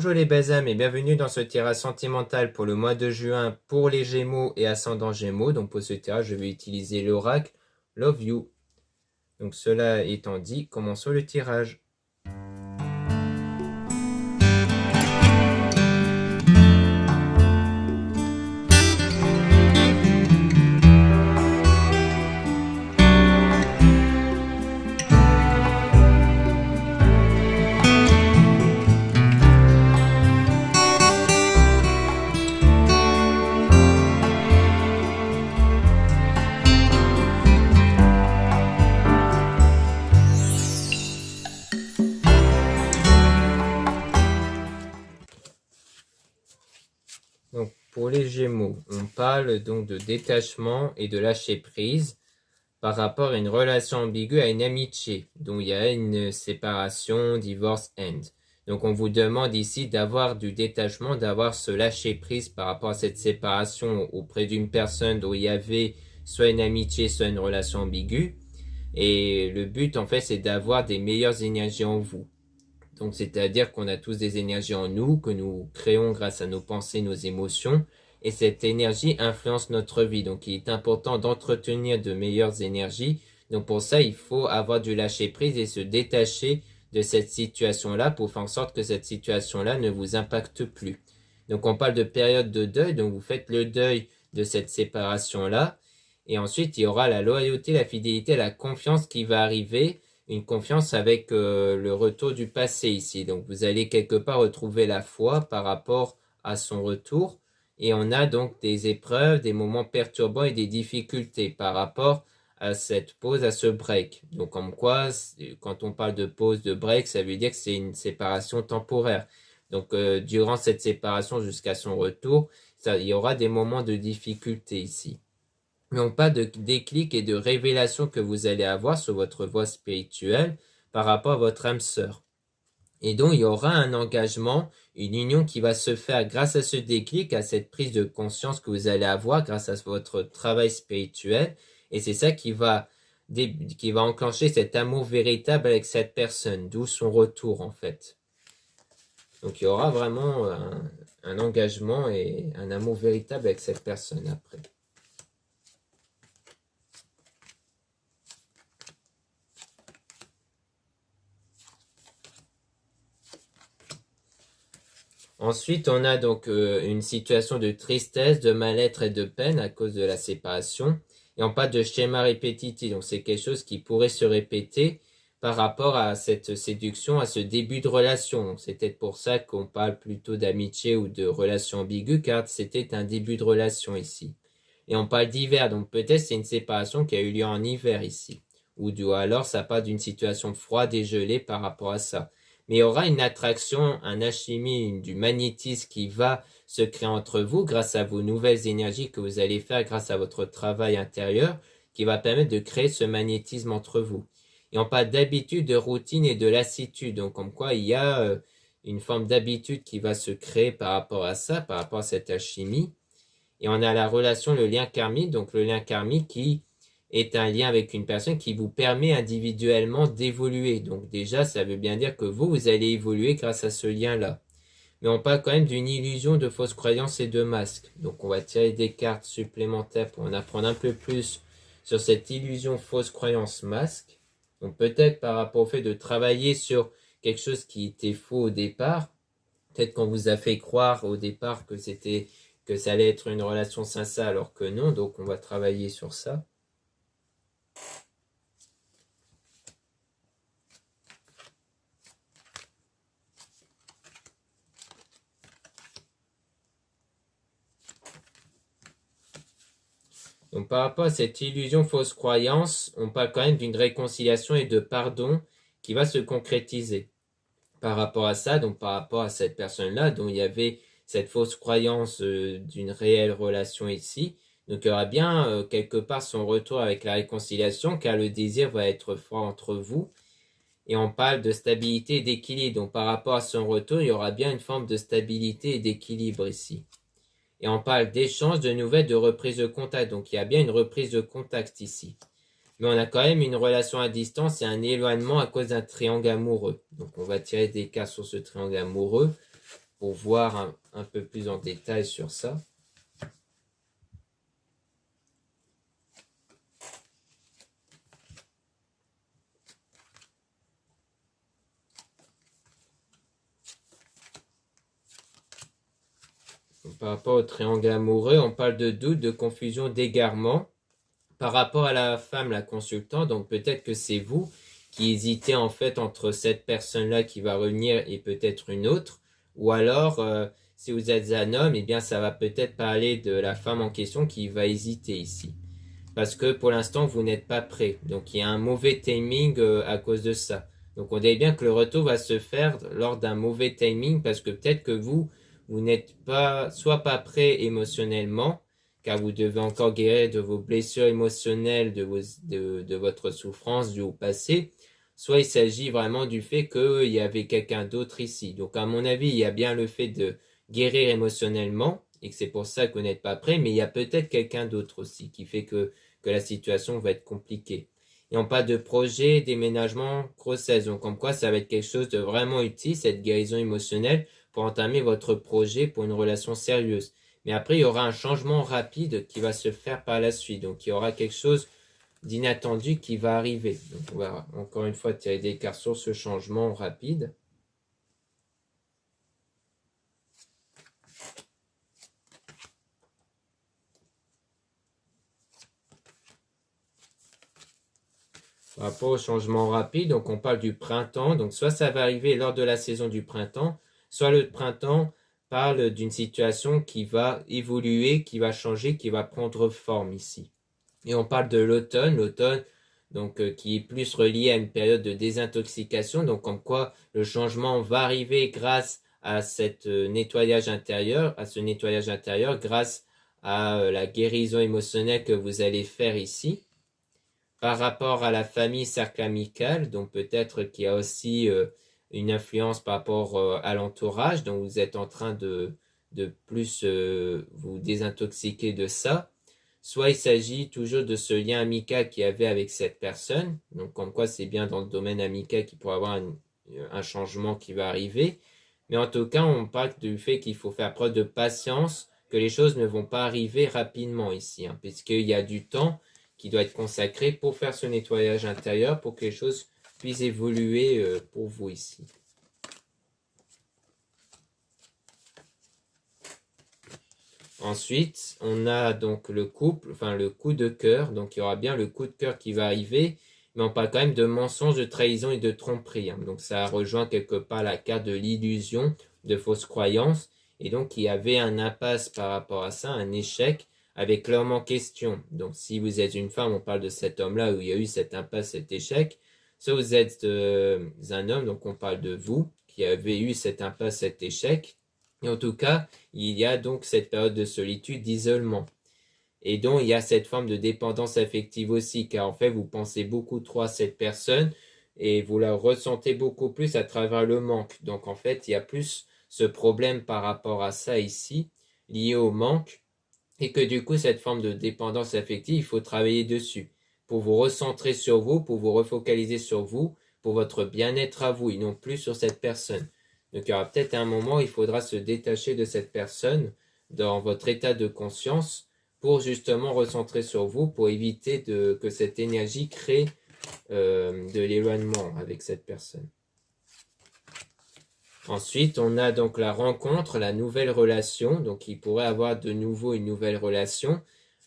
Bonjour les belles âmes et bienvenue dans ce tirage sentimental pour le mois de juin pour les Gémeaux et ascendant Gémeaux. Donc pour ce tirage, je vais utiliser l'oracle Love You. Donc cela étant dit, commençons le tirage. Donc pour les Gémeaux, on parle donc de détachement et de lâcher prise par rapport à une relation ambiguë, à une amitié, dont il y a une séparation, divorce, end. Donc on vous demande ici d'avoir du détachement, d'avoir ce lâcher prise par rapport à cette séparation auprès d'une personne dont il y avait soit une amitié, soit une relation ambiguë. Et le but en fait c'est d'avoir des meilleures énergies en vous. Donc c'est-à-dire qu'on a tous des énergies en nous, que nous créons grâce à nos pensées, nos émotions, et cette énergie influence notre vie. Donc il est important d'entretenir de meilleures énergies. Donc pour ça, il faut avoir du lâcher-prise et se détacher de cette situation-là pour faire en sorte que cette situation-là ne vous impacte plus. Donc on parle de période de deuil, donc vous faites le deuil de cette séparation-là, et ensuite il y aura la loyauté, la fidélité, la confiance qui va arriver, une confiance avec le retour du passé ici. Donc vous allez quelque part retrouver la foi par rapport à son retour. Et on a donc des épreuves, des moments perturbants et des difficultés par rapport à cette pause, à ce break. Donc comme quoi, quand on parle de pause, de break, ça veut dire que c'est une séparation temporaire. Donc durant cette séparation jusqu'à son retour, il y aura des moments de difficulté ici. Non pas de déclic et de révélation que vous allez avoir sur votre voie spirituelle par rapport à votre âme sœur. Et donc, il y aura un engagement, une union qui va se faire grâce à ce déclic, à cette prise de conscience que vous allez avoir grâce à votre travail spirituel. Et c'est ça qui va enclencher cet amour véritable avec cette personne, d'où son retour en fait. Donc, il y aura vraiment un engagement et un amour véritable avec cette personne après. Ensuite, on a donc une situation de tristesse, de mal-être et de peine à cause de la séparation. Et on parle de schéma répétitif. Donc, c'est quelque chose qui pourrait se répéter par rapport à cette séduction, à ce début de relation. Donc, c'est peut-être pour ça qu'on parle plutôt d'amitié ou de relation ambiguë, car c'était un début de relation ici. Et on parle d'hiver. Donc, peut-être c'est une séparation qui a eu lieu en hiver ici. Ou alors, ça part d'une situation froide et gelée par rapport à ça. Mais il y aura une attraction, un alchimie, du magnétisme qui va se créer entre vous grâce à vos nouvelles énergies que vous allez faire grâce à votre travail intérieur qui va permettre de créer ce magnétisme entre vous. Et on parle d'habitude, de routine et de lassitude. Donc comme quoi il y a une forme d'habitude qui va se créer par rapport à ça, par rapport à cette alchimie. Et on a la relation, le lien karmique, donc le lien karmique qui est un lien avec une personne qui vous permet individuellement d'évoluer. Donc déjà, ça veut bien dire que vous allez évoluer grâce à ce lien-là. Mais on parle quand même d'une illusion de fausses croyances et de masques. Donc on va tirer des cartes supplémentaires pour en apprendre un peu plus sur cette illusion fausse croyance masque. Donc peut-être par rapport au fait de travailler sur quelque chose qui était faux au départ. Peut-être qu'on vous a fait croire au départ que ça allait être une relation sincère alors que non. Donc on va travailler sur ça. Donc par rapport à cette illusion fausse croyance, on parle quand même d'une réconciliation et de pardon qui va se concrétiser. Par rapport à ça, donc par rapport à cette personne-là, dont il y avait cette fausse croyance d'une réelle relation ici, donc il y aura bien quelque part son retour avec la réconciliation, car le désir va être fort entre vous. Et on parle de stabilité et d'équilibre. Donc par rapport à son retour, il y aura bien une forme de stabilité et d'équilibre ici. Et on parle d'échange, de nouvelles, de reprise de contact. Donc il y a bien une reprise de contact ici. Mais on a quand même une relation à distance et un éloignement à cause d'un triangle amoureux. Donc on va tirer des cartes sur ce triangle amoureux pour voir un peu plus en détail sur ça. Par rapport au triangle amoureux, on parle de doute, de confusion, d'égarement. Par rapport à la femme, la consultante, donc peut-être que c'est vous qui hésitez en fait entre cette personne-là qui va revenir et peut-être une autre. Ou alors, si vous êtes un homme, eh bien ça va peut-être parler de la femme en question qui va hésiter ici. Parce que pour l'instant, vous n'êtes pas prêt. Donc il y a un mauvais timing à cause de ça. Donc on dit bien que le retour va se faire lors d'un mauvais timing parce que peut-être que vous n'êtes pas, soit pas prêt émotionnellement, car vous devez encore guérir de vos blessures émotionnelles, de votre souffrance du passé, soit il s'agit vraiment du fait qu'il y avait quelqu'un d'autre ici. Donc à mon avis, il y a bien le fait de guérir émotionnellement, et que c'est pour ça que vous n'êtes pas prêt, mais il y a peut-être quelqu'un d'autre aussi qui fait que la situation va être compliquée. Et on parle de projet, déménagement, grossesse. Donc, comme quoi, ça va être quelque chose de vraiment utile, cette guérison émotionnelle, pour entamer votre projet pour une relation sérieuse. Mais après, il y aura un changement rapide qui va se faire par la suite. Donc, il y aura quelque chose d'inattendu qui va arriver. Donc, on va encore une fois tirer des cartes sur ce changement rapide. Par rapport au changement rapide, donc on parle du printemps, donc soit ça va arriver lors de la saison du printemps, soit le printemps parle d'une situation qui va évoluer, qui va changer, qui va prendre forme ici. Et on parle de l'automne, donc qui est plus relié à une période de désintoxication, donc comme quoi le changement va arriver grâce à cette nettoyage intérieur, grâce à la guérison émotionnelle que vous allez faire ici. Par rapport à la famille, cercle amical, donc peut-être qu'il y a aussi une influence par rapport à l'entourage, donc vous êtes en train de plus vous désintoxiquer de ça. Soit il s'agit toujours de ce lien amical qu'il y avait avec cette personne, donc comme quoi c'est bien dans le domaine amical qu'il pourrait y avoir un changement qui va arriver. Mais en tout cas, on parle du fait qu'il faut faire preuve de patience, que les choses ne vont pas arriver rapidement ici, hein, puisqu'il y a du temps qui doit être consacré pour faire ce nettoyage intérieur, pour que les choses puissent évoluer pour vous ici. Ensuite, on a donc le couple, enfin le coup de cœur, donc il y aura bien le coup de cœur qui va arriver, mais on parle quand même de mensonges, de trahison et de tromperie, hein. Donc ça rejoint quelque part la carte de l'illusion, de fausses croyances, et donc il y avait un impasse par rapport à ça, un échec, avec l'homme en question. Donc si vous êtes une femme, on parle de cet homme-là où il y a eu cette impasse, cet échec. Si vous êtes un homme, donc on parle de vous, qui avez eu cette impasse, cet échec. Et en tout cas, il y a donc cette période de solitude, d'isolement. Et donc, il y a cette forme de dépendance affective aussi, car en fait, vous pensez beaucoup trop à cette personne et vous la ressentez beaucoup plus à travers le manque. Donc, en fait, il y a plus ce problème par rapport à ça ici, lié au manque. Et que du coup, cette forme de dépendance affective, il faut travailler dessus pour vous recentrer sur vous, pour vous refocaliser sur vous, pour votre bien-être à vous et non plus sur cette personne. Donc, il y aura peut-être un moment où il faudra se détacher de cette personne dans votre état de conscience pour justement recentrer sur vous, pour éviter que cette énergie crée de l'éloignement avec cette personne. Ensuite, on a donc la rencontre, la nouvelle relation. Donc, il pourrait avoir de nouveau une nouvelle relation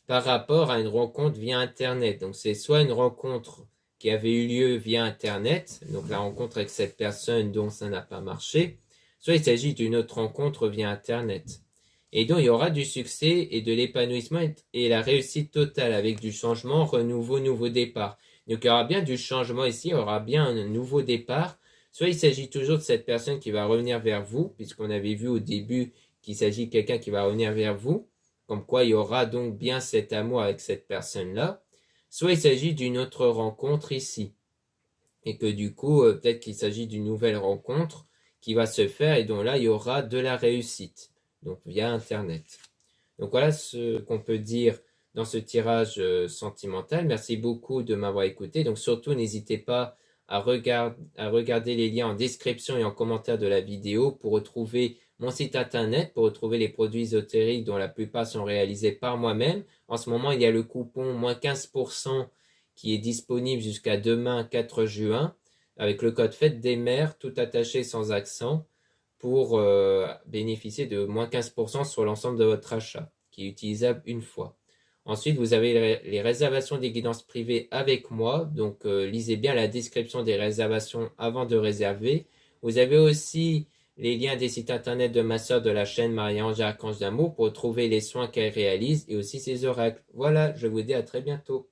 par rapport à une rencontre via Internet. Donc, c'est soit une rencontre qui avait eu lieu via Internet, donc la rencontre avec cette personne dont ça n'a pas marché, soit il s'agit d'une autre rencontre via Internet. Et donc, il y aura du succès et de l'épanouissement et la réussite totale avec du changement, renouveau, nouveau départ. Donc, il y aura bien du changement ici, il y aura bien un nouveau départ. Soit il s'agit toujours de cette personne qui va revenir vers vous, puisqu'on avait vu au début qu'il s'agit de quelqu'un qui va revenir vers vous, comme quoi il y aura donc bien cet amour avec cette personne-là. Soit il s'agit d'une autre rencontre ici, et que du coup, peut-être qu'il s'agit d'une nouvelle rencontre qui va se faire, et donc là, il y aura de la réussite, donc via Internet. Donc voilà ce qu'on peut dire dans ce tirage sentimental. Merci beaucoup de m'avoir écouté. Donc surtout, n'hésitez pas à regarder les liens en description et en commentaire de la vidéo pour retrouver mon site internet pour retrouver les produits ésotériques dont la plupart sont réalisés par moi-même. En ce moment, il y a le coupon moins 15% qui est disponible jusqu'à demain 4 juin avec le code Fête des Mères, tout attaché sans accent, pour bénéficier de moins 15% sur l'ensemble de votre achat, qui est utilisable une fois. Ensuite, vous avez les réservations des guidances privées avec moi, donc lisez bien la description des réservations avant de réserver. Vous avez aussi les liens des sites internet de ma sœur de la chaîne Marie-Ange Archange d'Amour pour trouver les soins qu'elle réalise et aussi ses oracles. Voilà, je vous dis à très bientôt.